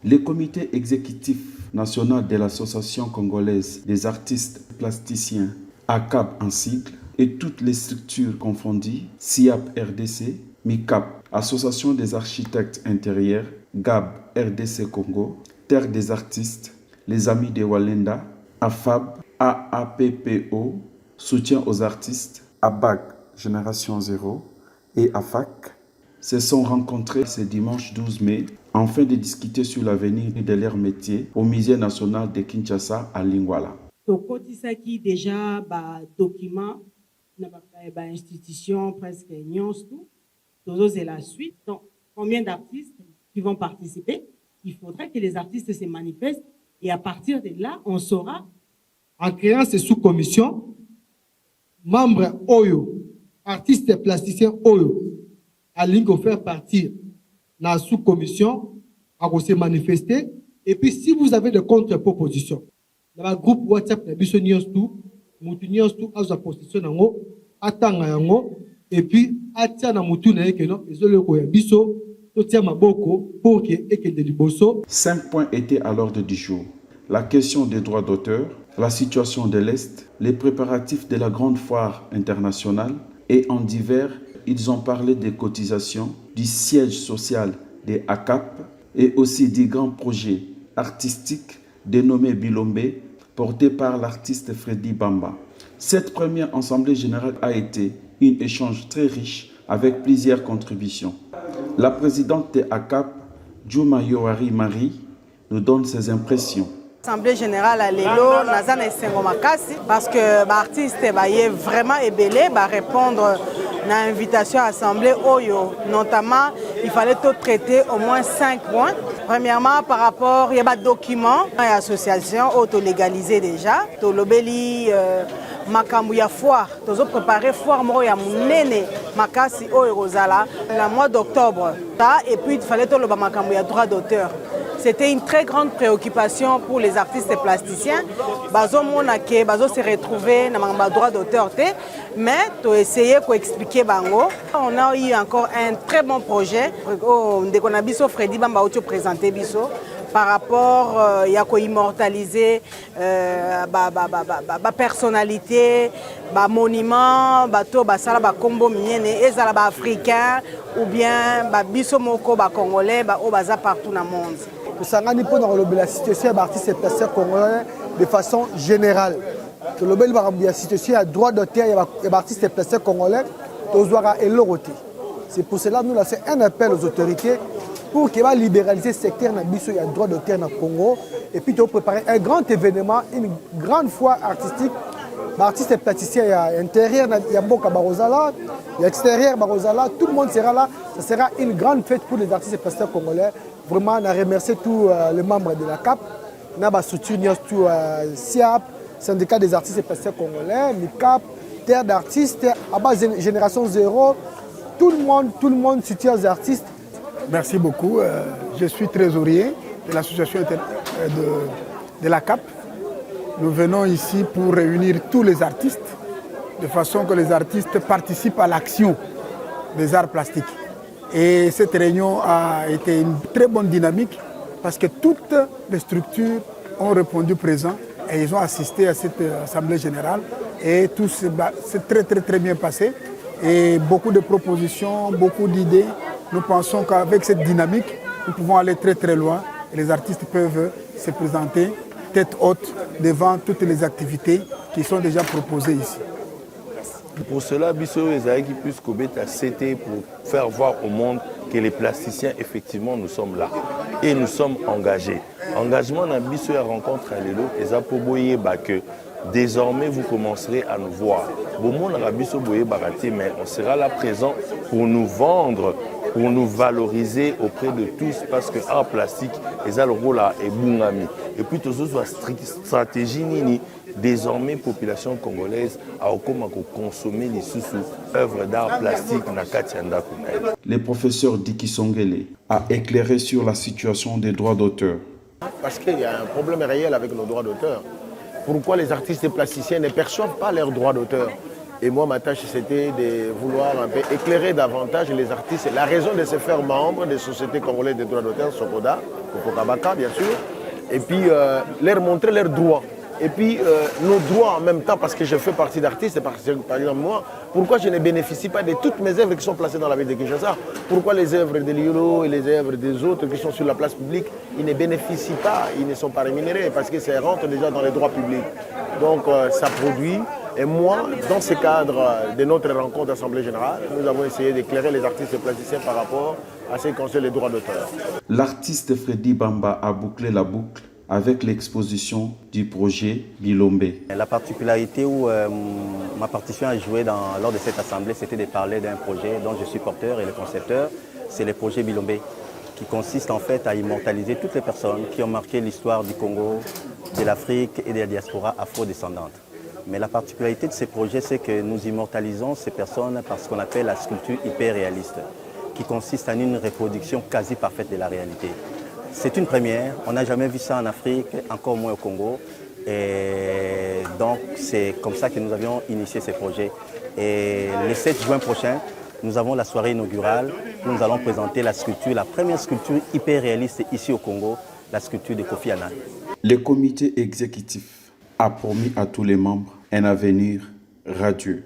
Le comité exécutif national de l'Association congolaise des artistes plasticiens, ACAP en sigle, et toutes les structures confondues, SIAP RDC, MICAP, Association des architectes intérieurs, GAB RDC Congo, Terre des artistes, les Amis de Walenda, AFAB, AAPPO, Soutien aux artistes, ABAC Génération Zéro et AFAC se sont rencontrés ce dimanche 12 mai afin de discuter sur l'avenir de leur métier au Musée national de Kinshasa à Lingwala. Tokotisaki déjà document na institution presque nyonso tout c'est la suite. Donc combien d'artistes qui vont participer? Il faudrait que les artistes se manifestent et à partir de là on saura. En créant ces sous-commissions, membres Oyo, artistes et plasticiens Oyo, à Lingo faire partir dans la sous-commission, à se manifester. Et puis, si vous avez des contre-propositions, dans le groupe WhatsApp, et puis, Cinq points étaient à l'ordre du jour. La question des droits d'auteur, la situation de l'Est, les préparatifs de la grande foire internationale et en divers, ils ont parlé des cotisations, du siège social des ACAP et aussi des grands projets artistiques dénommés Bilombe, portés par l'artiste Freddy Bamba. Cette première assemblée générale a été un échange très riche avec plusieurs contributions. La présidente des ACAP, Djouma Yohari Marie, nous donne ses impressions. L'Assemblée générale à Lelo, Nazana et Sengomakasi, parce que l'artiste est vraiment ébélé, répondre à l'invitation à l'Assemblée Oyo. Notamment, il fallait tout traiter au moins 5 points. Premièrement, par rapport, il y a des documents et associations auto-légalisées déjà. Tolobeli, Makambuya foire, nous avons préparé foire Moya Mounene, Makasi Oyo Rosala, le mois d'octobre. Et puis, il fallait tout le Makambuya droit d'auteur. C'était une très grande préoccupation pour les artistes et plasticiens. Bazo se retrouver dans le droit d'auteur, mais tu essayé d'expliquer bango. On a eu encore un très bon projet. On a Freddy Bamba présenté biso par rapport à immortaliser la personnalité, le monument, le combo africain ou bien biso moko congolais partout dans le monde. Sangani pour la situation des artistes et plasticiens congolais de façon générale. La situation à droit d'auteur des artistes et plasticiens congolais, c'est pour cela que nous lançons un appel aux autorités pour qu'ils va libéraliser le secteur de la droit d'auteur dans le Congo et puis préparer un grand événement, une grande foire artistique. Les artistes et plasticiens, il y a intérieur, il y a Boka Barozala, il y a extérieur Barozala, tout le monde sera là. Ce sera une grande fête pour les artistes et plasticiens congolais. Vraiment, on a remercié tous les membres de la CAP, on a soutenu tout SIAP, syndicat des artistes et plasticiens congolais, MICAP, Terre d'artistes, Génération Zéro, tout le monde soutient les artistes. Merci beaucoup. Je suis trésorier de l'association de la CAP. Nous venons ici pour réunir tous les artistes, de façon que les artistes participent à l'action des arts plastiques. Et cette réunion a été une très bonne dynamique parce que toutes les structures ont répondu présent et ils ont assisté à cette assemblée générale et tout s'est très bien passé. Et beaucoup de propositions, beaucoup d'idées. Nous pensons qu'avec cette dynamique, nous pouvons aller très loin et les artistes peuvent se présenter tête haute devant toutes les activités qui sont déjà proposées ici. Pour cela, Bisso et Zaïki puissent à CT pour faire voir au monde que les plasticiens, effectivement, nous sommes là. Et nous sommes engagés. Engagement dans Bisso et rencontre à l'élo, et ça pour que désormais vous commencerez à nous voir. Mais on sera là présent pour nous vendre, pour nous valoriser auprès de tous parce que l'art plastique est le rôle et bungami. Et puis tout ça, stratégie nini. Désormais, population congolaise a consommer les œuvres d'art plastique na Katianda. Le professeur Diki Songele a éclairé sur la situation des droits d'auteur. Parce qu'il y a un problème réel avec nos droits d'auteur. Pourquoi les artistes et plasticiens ne perçoivent pas leurs droits d'auteur? Et moi, ma tâche, c'était de vouloir un peu éclairer davantage les artistes. La raison de se faire membre des sociétés congolaises des droits d'auteur, Sokoda, Kokokabaka, bien sûr, et puis leur montrer leurs droits. Et puis nos droits en même temps, parce que je fais partie d'artistes, par exemple moi, pourquoi je ne bénéficie pas de toutes mes œuvres qui sont placées dans la ville de Kinshasa? Pourquoi les œuvres de Liolo et les œuvres des autres qui sont sur la place publique, ils ne bénéficient pas, ils ne sont pas rémunérés, parce que ça rentre déjà dans les droits publics. Donc ça produit. Et moi, dans ce cadre de notre rencontre d'Assemblée Générale, nous avons essayé d'éclairer les artistes plasticiens par rapport à ce qui concerne les droits d'auteur. L'artiste Freddy Bamba a bouclé la boucle avec l'exposition du projet Bilombe. La particularité où ma partition a joué lors de cette assemblée, c'était de parler d'un projet dont je suis porteur et le concepteur, c'est le projet Bilombe, qui consiste en fait à immortaliser toutes les personnes qui ont marqué l'histoire du Congo, de l'Afrique et de la diaspora afro-descendante. Mais la particularité de ces projets, c'est que nous immortalisons ces personnes par ce qu'on appelle la sculpture hyper réaliste, qui consiste en une reproduction quasi parfaite de la réalité. C'est une première, on n'a jamais vu ça en Afrique, encore moins au Congo. Et donc c'est comme ça que nous avions initié ces projets. Et le 7 juin prochain, nous avons la soirée inaugurale où nous allons présenter la sculpture, la première sculpture hyper réaliste ici au Congo, la sculpture de Kofi Annan. Le comité exécutif a promis à tous les membres un avenir radieux.